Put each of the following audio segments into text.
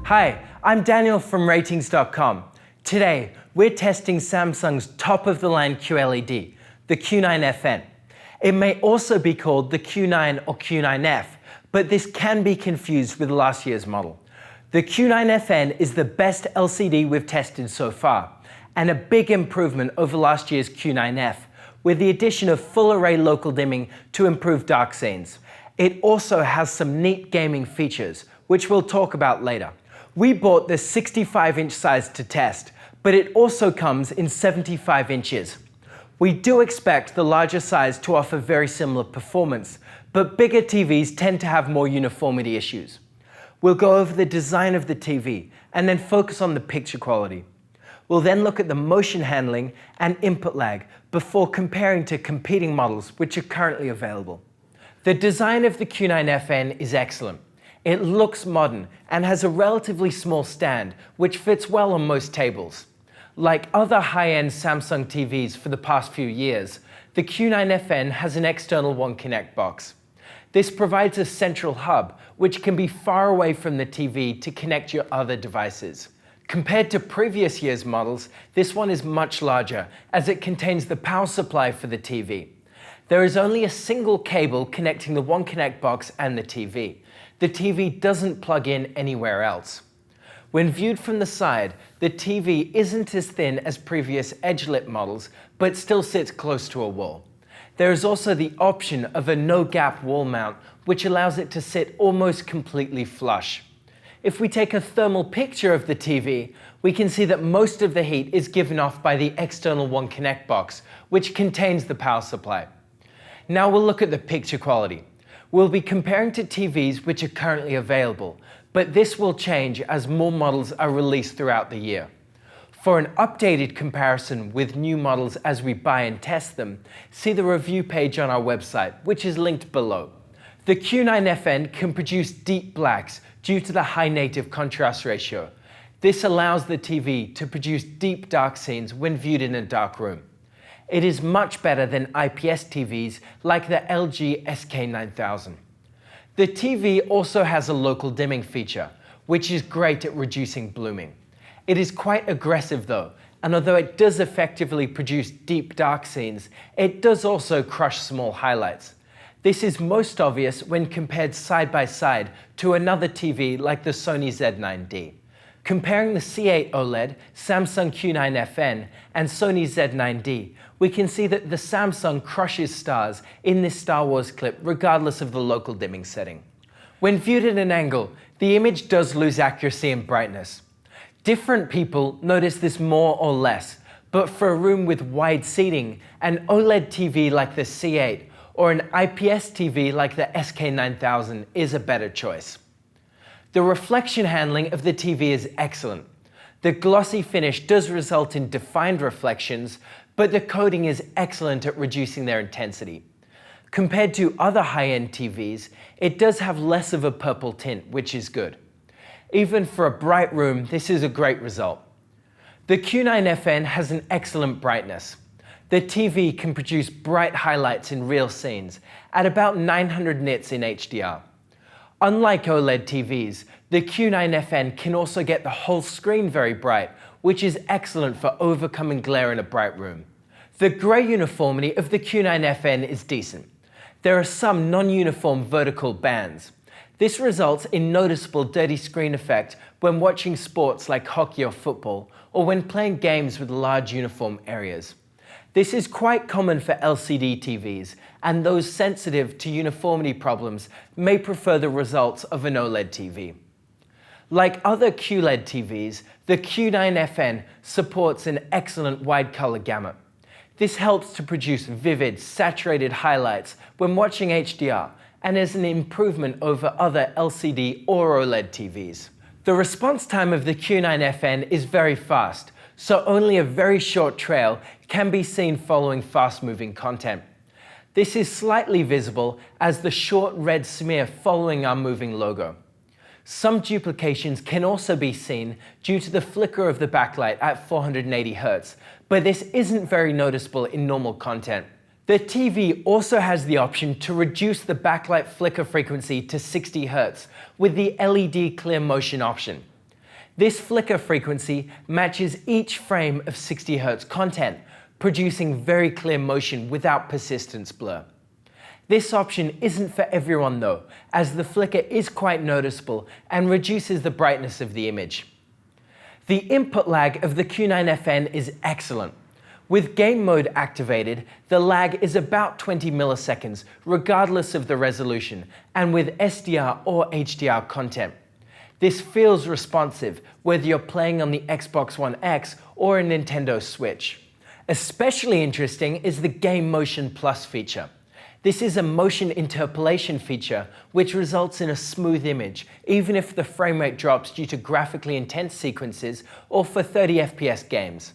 Hi, I'm Daniel from Ratings.com. Today, we're testing Samsung's top-of-the-line QLED, the Q9FN. It may also be called the Q9 or Q9F, but this can be confused with last year's model. The Q9FN is the best LCD we've tested so far, and a big improvement over last year's Q9F, with the addition of full-array local dimming to improve dark scenes. It also has some neat gaming features, which we'll talk about later. We bought the 65-inch size to test, but it also comes in 75 inches. We do expect the larger size to offer very similar performance, but bigger TVs tend to have more uniformity issues. We'll go over the design of the TV and then focus on the picture quality. We'll then look at the motion handling and input lag before comparing to competing models which are currently available. The design of the Q9FN is excellent. It looks modern and has a relatively small stand, which fits well on most tables. Like other high-end Samsung TVs for the past few years, the Q9FN has an external One Connect box. This provides a central hub, which can be far away from the TV to connect your other devices. Compared to previous year's models, this one is much larger, as it contains the power supply for the TV. There is only a single cable connecting the One Connect box and the TV. The TV doesn't plug in anywhere else. When viewed from the side, the TV isn't as thin as previous edge-lit models, but still sits close to a wall. There is also the option of a no-gap wall mount, which allows it to sit almost completely flush. If we take a thermal picture of the TV, we can see that most of the heat is given off by the external One Connect box, which contains the power supply. Now we'll look at the picture quality. We'll be comparing to TVs which are currently available, but this will change as more models are released throughout the year. For an updated comparison with new models as we buy and test them, see the review page on our website, which is linked below. The Q9FN can produce deep blacks due to the high native contrast ratio. This allows the TV to produce deep dark scenes when viewed in a dark room. It is much better than IPS TVs like the LG SK9000. The TV also has a local dimming feature, which is great at reducing blooming. It is quite aggressive though, and although it does effectively produce deep dark scenes, it does also crush small highlights. This is most obvious when compared side by side to another TV like the Sony Z9D. Comparing the C8 OLED, Samsung Q9FN, and Sony Z9D, we can see that the Samsung crushes stars in this Star Wars clip regardless of the local dimming setting. When viewed at an angle, the image does lose accuracy and brightness. Different people notice this more or less, but for a room with wide seating, an OLED TV like the C8 or an IPS TV like the SK9000 is a better choice. The reflection handling of the TV is excellent. The glossy finish does result in defined reflections, but the coating is excellent at reducing their intensity. Compared to other high-end TVs, it does have less of a purple tint, which is good. Even for a bright room, this is a great result. The Q9FN has an excellent brightness. The TV can produce bright highlights in real scenes at about 900 nits in HDR. Unlike OLED TVs, the Q9FN can also get the whole screen very bright, which is excellent for overcoming glare in a bright room. The gray uniformity of the Q9FN is decent. There are some non-uniform vertical bands. This results in noticeable dirty screen effect when watching sports like hockey or football, or when playing games with large uniform areas. This is quite common for LCD TVs, and those sensitive to uniformity problems may prefer the results of an OLED TV. Like other QLED TVs, the Q9FN supports an excellent wide color gamut. This helps to produce vivid, saturated highlights when watching HDR, and is an improvement over other LCD or OLED TVs. The response time of the Q9FN is very fast, so only a very short trail can be seen following fast-moving content. This is slightly visible as the short red smear following our moving logo. Some duplications can also be seen due to the flicker of the backlight at 480 Hz, but this isn't very noticeable in normal content. The TV also has the option to reduce the backlight flicker frequency to 60 Hz with the LED clear motion option. This flicker frequency matches each frame of 60 Hz content, producing very clear motion without persistence blur. This option isn't for everyone though, as the flicker is quite noticeable and reduces the brightness of the image. The input lag of the Q9FN is excellent. With game mode activated, the lag is about 20 milliseconds, regardless of the resolution, and with SDR or HDR content. This feels responsive, whether you're playing on the Xbox One X or a Nintendo Switch. Especially interesting is the Game Motion Plus feature. This is a motion interpolation feature which results in a smooth image, even if the frame rate drops due to graphically intense sequences or for 30 FPS games.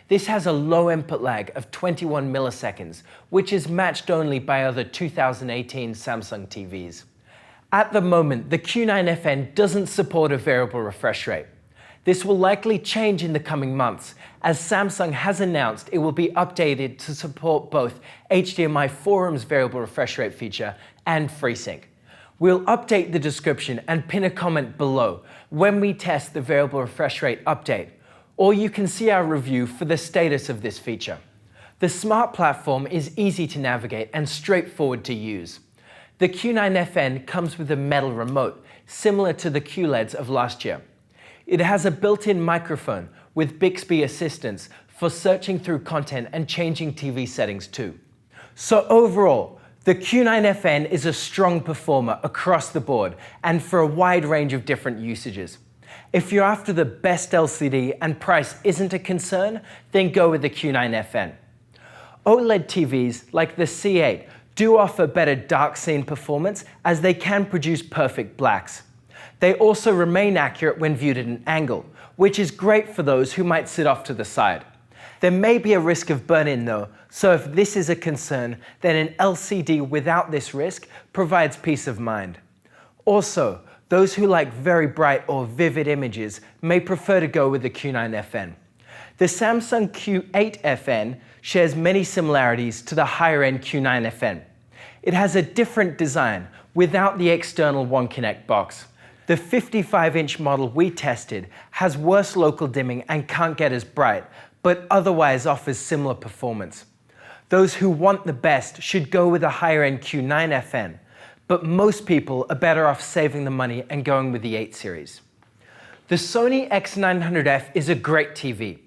This has a low input lag of 21 milliseconds, which is matched only by other 2018 Samsung TVs. At the moment, the Q9FN doesn't support a variable refresh rate. This will likely change in the coming months, as Samsung has announced it will be updated to support both HDMI 4's variable refresh rate feature and FreeSync. We'll update the description and pin a comment below when we test the variable refresh rate update, or you can see our review for the status of this feature. The smart platform is easy to navigate and straightforward to use. The Q9FN comes with a metal remote, similar to the QLEDs of last year. It has a built-in microphone with Bixby assistance for searching through content and changing TV settings too. So overall, the Q9FN is a strong performer across the board and for a wide range of different usages. If you're after the best LCD and price isn't a concern, then go with the Q9FN. OLED TVs like the C8 do offer better dark scene performance as they can produce perfect blacks. They also remain accurate when viewed at an angle, which is great for those who might sit off to the side. There may be a risk of burn-in though, so if this is a concern, then an LCD without this risk provides peace of mind. Also, those who like very bright or vivid images may prefer to go with the Q9FN. The Samsung Q9FN shares many similarities to the higher-end Q9FN. It has a different design without the external One Connect box. The 55-inch model we tested has worse local dimming and can't get as bright, but otherwise offers similar performance. Those who want the best should go with a higher-end Q9FN, but most people are better off saving the money and going with the 8 series. The Sony X900F is a great TV.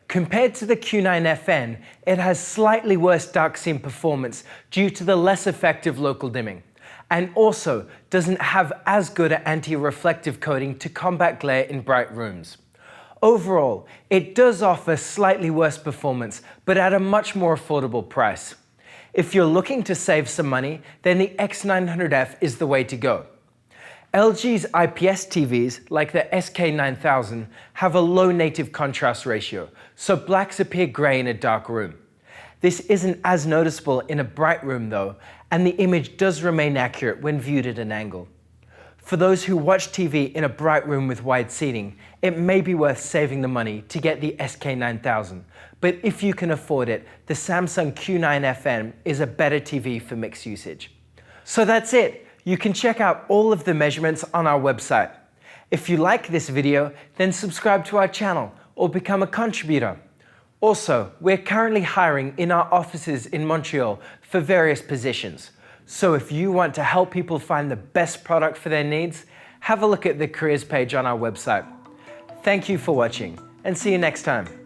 Compared to the Q9FN, it has slightly worse dark scene performance due to the less effective local dimming, and also doesn't have as good an anti-reflective coating to combat glare in bright rooms. Overall, it does offer slightly worse performance, but at a much more affordable price. If you're looking to save some money, then the X900F is the way to go. LG's IPS TVs, like the SK9000, have a low native contrast ratio, so blacks appear grey in a dark room. This isn't as noticeable in a bright room though, and the image does remain accurate when viewed at an angle. For those who watch TV in a bright room with wide seating, it may be worth saving the money to get the SK9000, but if you can afford it, the Samsung Q9FN is a better TV for mixed usage. So that's it. You can check out all of the measurements on our website. If you like this video, then subscribe to our channel or become a contributor. Also, we're currently hiring in our offices in Montreal for various positions. So if you want to help people find the best product for their needs, have a look at the careers page on our website. Thank you for watching, and see you next time.